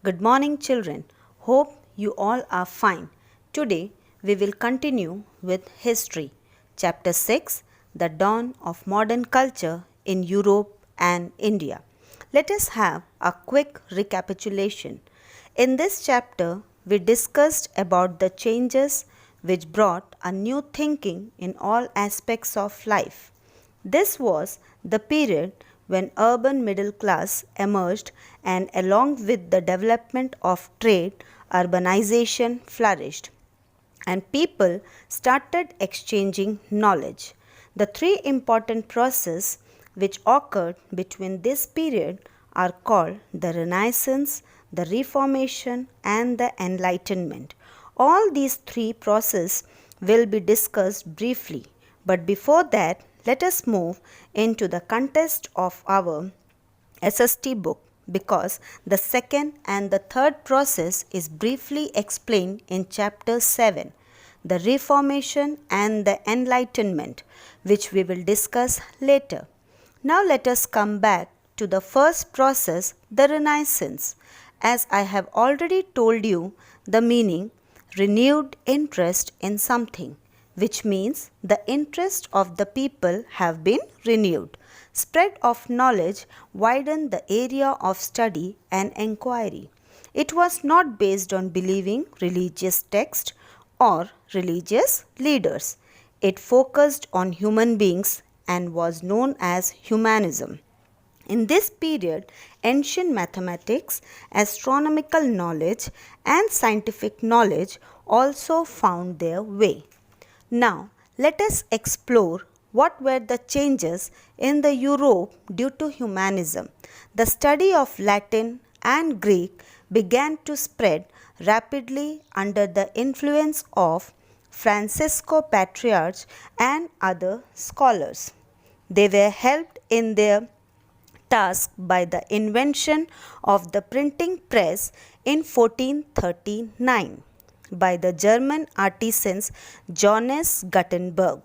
Good morning, children. Hope you all are fine. Today we will continue with History, Chapter 6, The Dawn of Modern Culture in Europe and India. Let us have a quick recapitulation. In this chapter, we discussed about the changes which brought a new thinking in all aspects of life. This was the period when urban middle class emerged, and along with the development of trade, urbanization flourished and people started exchanging knowledge. The three important processes which occurred between this period are called the Renaissance, the Reformation and the Enlightenment. All these three processes will be discussed briefly, but before that let us move into the context of our SST book, because the second and the third process is briefly explained in chapter 7, the Reformation and the Enlightenment, which we will discuss later. Now let us come back to the first process, the Renaissance. As I have already told you the meaning, renewed interest in something, which means the interest of the people have been renewed. Spread of knowledge widened the area of study and enquiry. It was not based on believing religious texts or religious leaders. It focused on human beings and was known as Humanism. In this period, ancient mathematics, astronomical knowledge, and scientific knowledge also found their way. Now, let us explore what were the changes in the Europe due to humanism. The study of Latin and Greek began to spread rapidly under the influence of Francisco Patriarch and other scholars. They were helped in their task by the invention of the printing press in 1439 by the German artisans Johannes Gutenberg.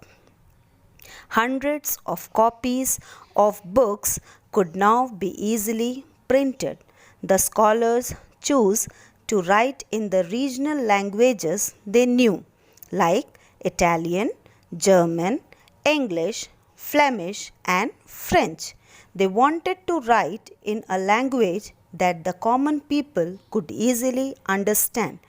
Hundreds of copies of books could now be easily printed. The scholars chose to write in the regional languages they knew, like Italian, German, English, Flemish, and French. They wanted to write in a language that the common people could easily understand.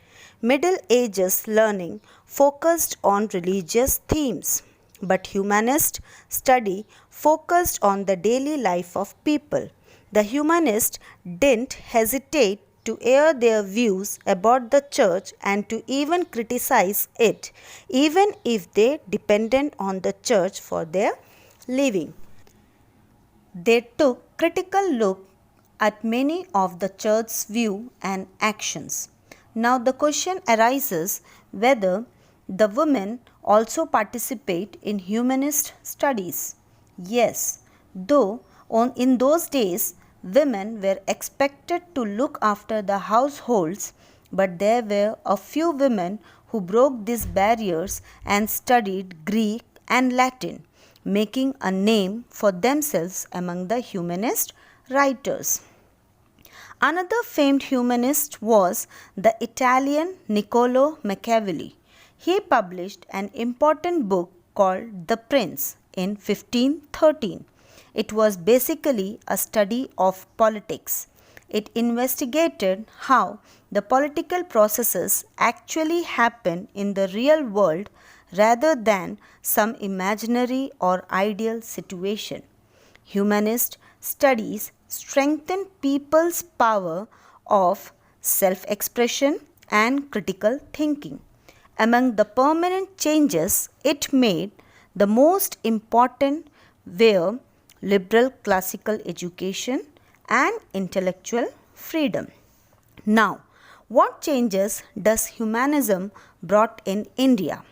Middle Ages learning focused on religious themes, but humanist study focused on the daily life of people. The humanists didn't hesitate to air their views about the church and to even criticize it, even if they depended on the church for their living. They took critical look at many of the church's view and actions. Now the question arises whether the women also participate in humanist studies. Yes, though in those days women were expected to look after the households, but there were a few women who broke these barriers and studied Greek and Latin, making a name for themselves among the humanist writers. Another famed humanist was the Italian Niccolò Machiavelli. He published an important book called The Prince in 1513. It was basically a study of politics. It investigated how the political processes actually happen in the real world rather than some imaginary or ideal situation. Humanist studies strengthen people's power of self-expression and critical thinking. Among the permanent changes it made, the most important were liberal classical education and intellectual freedom. Now, what changes does humanism brought in India?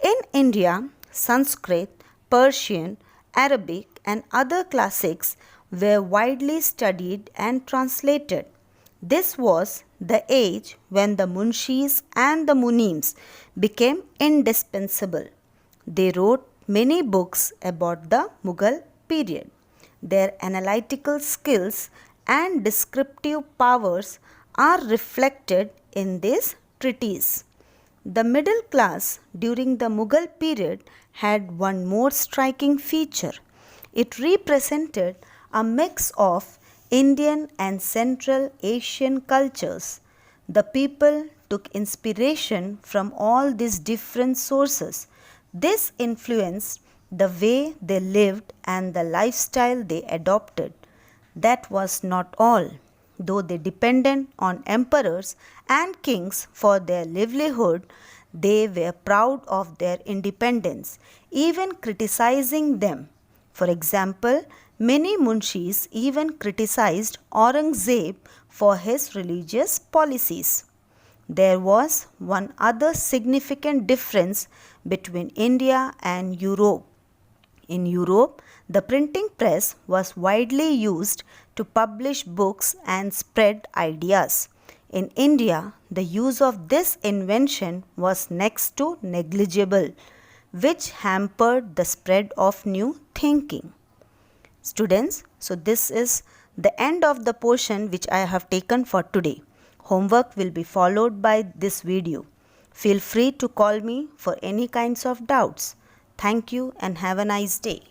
In India, Sanskrit, Persian, Arabic and other classics were widely studied and translated. This was the age when the Munshis and the Munims became indispensable. They wrote many books about the Mughal period. Their analytical skills and descriptive powers are reflected in this treatise. The middle class during the Mughal period had one more striking feature. It represented a mix of Indian and Central Asian cultures. The people took inspiration from all these different sources. This influenced the way they lived and the lifestyle they adopted. That was not all. Though they depended on emperors and kings for their livelihood, they were proud of their independence, even criticizing them. For example, many munshis even criticized Aurangzeb for his religious policies. There was one other significant difference between India and Europe. In Europe, the printing press was widely used to publish books and spread ideas. In India, the use of this invention was next to negligible, which hampered the spread of new thinking. Students, so this is the end of the portion which I have taken for today. Homework will be followed by this video. Feel free to call me for any kinds of doubts. Thank you and have a nice day.